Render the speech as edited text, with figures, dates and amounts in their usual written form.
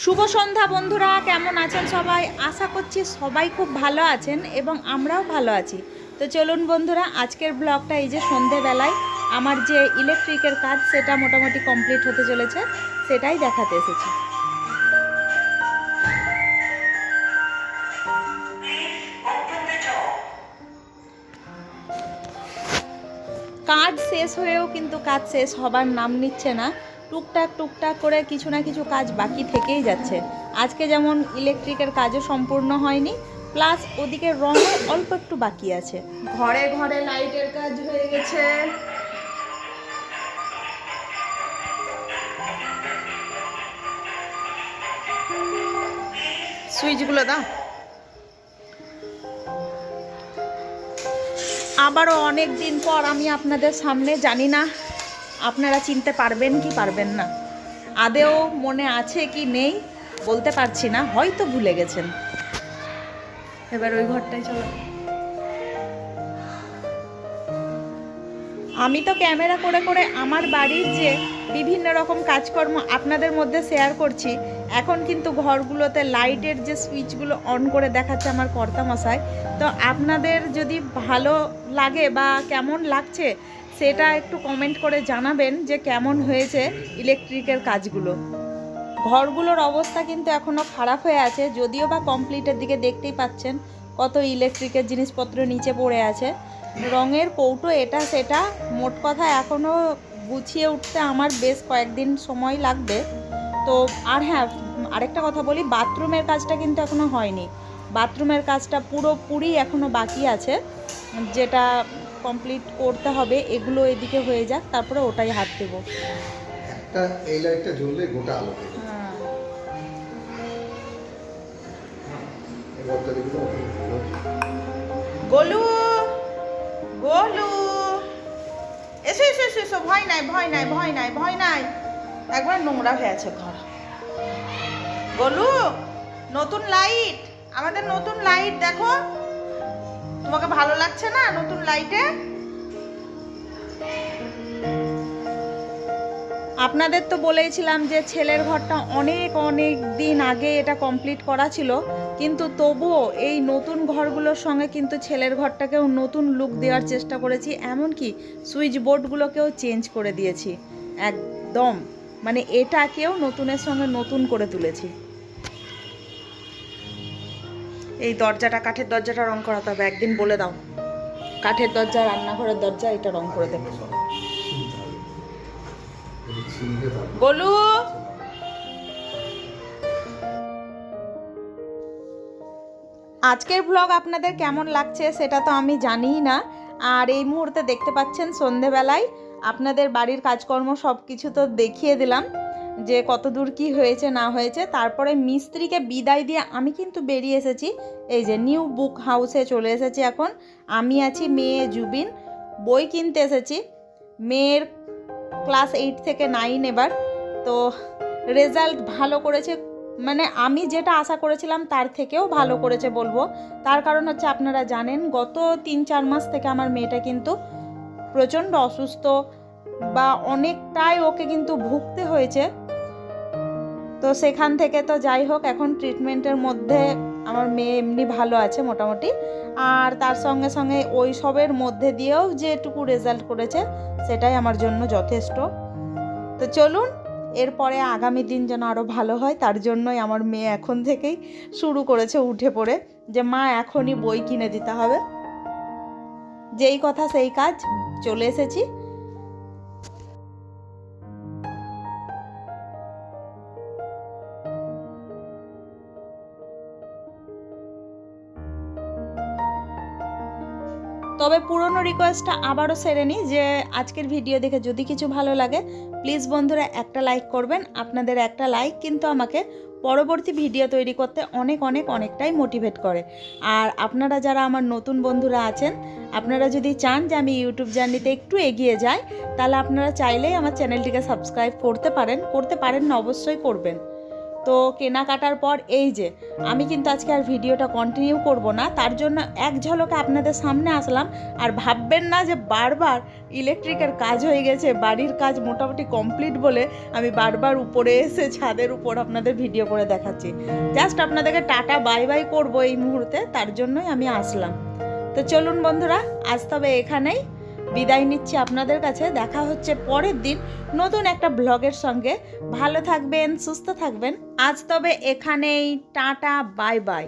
শুভ সন্ধ্যা বন্ধুরা, কেমন আছেন সবাই? আশা করছি সবাই খুব ভালো আছেন এবং আমরাও ভালো আছি। তো চলুন বন্ধুরা, আজকের ব্লগটা এই যে সন্ধেবেলায় আমার যে ইলেকট্রিকের কাজ সেটা মোটামুটি কমপ্লিট হতে চলেছে, সেটাই দেখাতে এসেছি। কাজ শেষ হয়েও কিন্তু কাজ শেষ হবার নাম নিচ্ছে না। টুকটাক করে কিছু না কিছু কাজ বাকি থেকেই যাচ্ছে। আজকে যেমন ইলেকট্রিকের কাজও সম্পূর্ণ হয়নি, প্লাস ওদিকে রঙও অল্প একটু বাকি আছে। ঘরে ঘরে লাইটের কাজ হয়ে গেছে। সুইচগুলো দাও। আবারও অনেক দিন পর আমি আপনাদের সামনে, জানি না আপনারা চিনতে পারবেন কি পারবেন না, আদেও মনে আছে কি নেই বলতে পারছি না, হয়তো ভুলে গেছেন। এবার ওই ঘরটায় চলো। আমি তো ক্যামেরা করে করে আমার বাড়ির যে বিভিন্ন রকম কাজকর্ম আপনাদের মধ্যে শেয়ার করছি, এখন কিন্তু ঘরগুলোতে লাইটের যে সুইচগুলো অন করে দেখাচ্ছে আমার কর্তামশাই। তো আপনাদের যদি ভালো লাগে বা কেমন লাগছে সেটা একটু কমেন্ট করে জানাবেন যে কেমন হয়েছে ইলেকট্রিকের কাজগুলো। ঘরগুলোর অবস্থা কিন্তু এখনও খারাপ হয়ে আছে, যদিও বা কমপ্লিটের দিকে দেখতেই পাচ্ছেন কত ইলেকট্রিকের জিনিসপত্র নিচে পড়ে আছে, রঙের কৌটো এটা সেটা। মোট কথা এখনও গুছিয়ে উঠতে আমার বেশ কয়েকদিন সময় লাগবে। তো আর হ্যাঁ, আরেকটা কথা বলি, বাথরুমের কাজটা কিন্তু এখনও হয়নি। বাথরুমের কাজটা পুরোপুরি এখনও বাকি আছে, যেটা কমপ্লিট করতে হবে। এগুলো এদিকে হয়ে যাক, তারপরে ওটাই হাত দেবো। একটা এই লাইটটা জ্বললে গোটা আলো দেবে। হ্যাঁ, এবারটা দেখো। গোলু গোলু, এসো এসো এসো এসো, ভয় নাই ভয় নাই ভয় নাই ভয় নাই। একবার নোংরা হয়ে আছে ঘর। গোলু, নতুন লাইট, আমাদের নতুন লাইট দেখো। তোমাকে ভালো লাগছে না নতুন লাইটে? আপনাদের তো বলেইছিলাম যে ছেলের ঘরটা অনেক অনেক দিন আগে এটা কমপ্লিট করা ছিল, কিন্তু তবুও এই নতুন ঘরগুলোর সঙ্গে কিন্তু ছেলের ঘরটাকেও নতুন লুক দেওয়ার চেষ্টা করেছি। এমনকি সুইচ বোর্ডগুলোকেও চেঞ্জ করে দিয়েছি একদম, মানে এটাকেও নতুনের সঙ্গে নতুন করে তুলেছি। এই দরজাটা, কাঠের দরজাটা রং করাতে হবে, একদিন বলে দাও। কাঠের দরজা, রান্নাঘরের দরজা, এটা রং করে দেবে। গোলু, আজকের ব্লগ আপনাদের কেমন লাগছে সেটা তো আমি জানিই না। আর এই মুহূর্তে দেখতে পাচ্ছেন সন্ধেবেলায় আপনাদের বাড়ির কাজকর্ম সব কিছু তো দেখিয়ে দিলাম যে কত দূর কী হয়েছে না হয়েছে। তারপরে মিস্ত্রিকে বিদায় দিয়ে আমি কিন্তু বেরিয়ে এসেছি, এই যে নিউ বুক হাউসে চলে এসেছি। এখন আমি আছি, মেয়ে জুবিন, বই কিনতে এসেছি। মেয়ের ক্লাস 8 থেকে 9 এবার। তো রেজাল্ট ভালো করেছে, মানে আমি যেটা আশা করেছিলাম তার থেকেও ভালো করেছে বলবো। তার কারণ হচ্ছে, আপনারা জানেন গত 3-4 মাস থেকে আমার মেয়েটা কিন্তু প্রচণ্ড অসুস্থ, বা অনেকটাই ওকে কিন্তু ভুগতে হয়েছে। তো সেখান থেকে তো যাই হোক, এখন ট্রিটমেন্টের মধ্যে আমার মেয়ে এমনি ভালো আছে মোটামুটি। আর তার সঙ্গে সঙ্গে ওই সবের মধ্যে দিয়েও যেটুকু রেজাল্ট করেছে সেটাই আমার জন্য যথেষ্ট। তো চলুন, এরপরে আগামী দিন যেন আরও ভালো হয়, তার জন্যই আমার মেয়ে এখন থেকেই শুরু করেছে উঠে পড়ে যে মা এখনই বই কিনে দিতে হবে। যেই কথা সেই কাজ, চলে এসেছি। তবে পুরনো রিকোয়েস্টটা আবারও সেরে নিই যে আজকের ভিডিও দেখে যদি কিছু ভালো লাগে প্লিজ বন্ধুরা একটা লাইক করবেন। আপনাদের একটা লাইক কিন্তু আমাকে পরবর্তী ভিডিও তৈরি করতে অনেকটাই মোটিভেট করে। আর আপনারা যারা আমার নতুন বন্ধুরা আছেন, আপনারা যদি চান যে আমি ইউটিউব জার্নিতে একটু এগিয়ে যাই, তাহলে আপনারা চাইলেই আমার চ্যানেলটিকে সাবস্ক্রাইব করতে পারেন না, অবশ্যই করবেন। তো কেনাকাটার পর এই যে আমি কিন্তু আজকে আর ভিডিওটা কন্টিনিউ করব না, তার জন্য এক ঝলকে আপনাদের সামনে আসলাম। আর ভাববেন না যে বারবার ইলেকট্রিকের কাজ হয়ে গেছে, বাড়ির কাজ মোটামুটি কমপ্লিট বলে আমি বারবার উপরে এসে ছাদের উপর আপনাদের ভিডিও করে দেখাচ্ছি। জাস্ট আপনাদেরকে টাটা বাই বাই করব এই মুহূর্তে, তার জন্যই আমি আসলাম। তো চলুন বন্ধুরা, আজ তবে এখানেই বিদায় নিচ্ছি আপনাদের কাছে। দেখা হচ্ছে পরের দিন নতুন একটা ব্লগের সঙ্গে। ভালো থাকবেন, সুস্থ থাকবেন। আজ তবে এখানেই টাটা বাই বাই।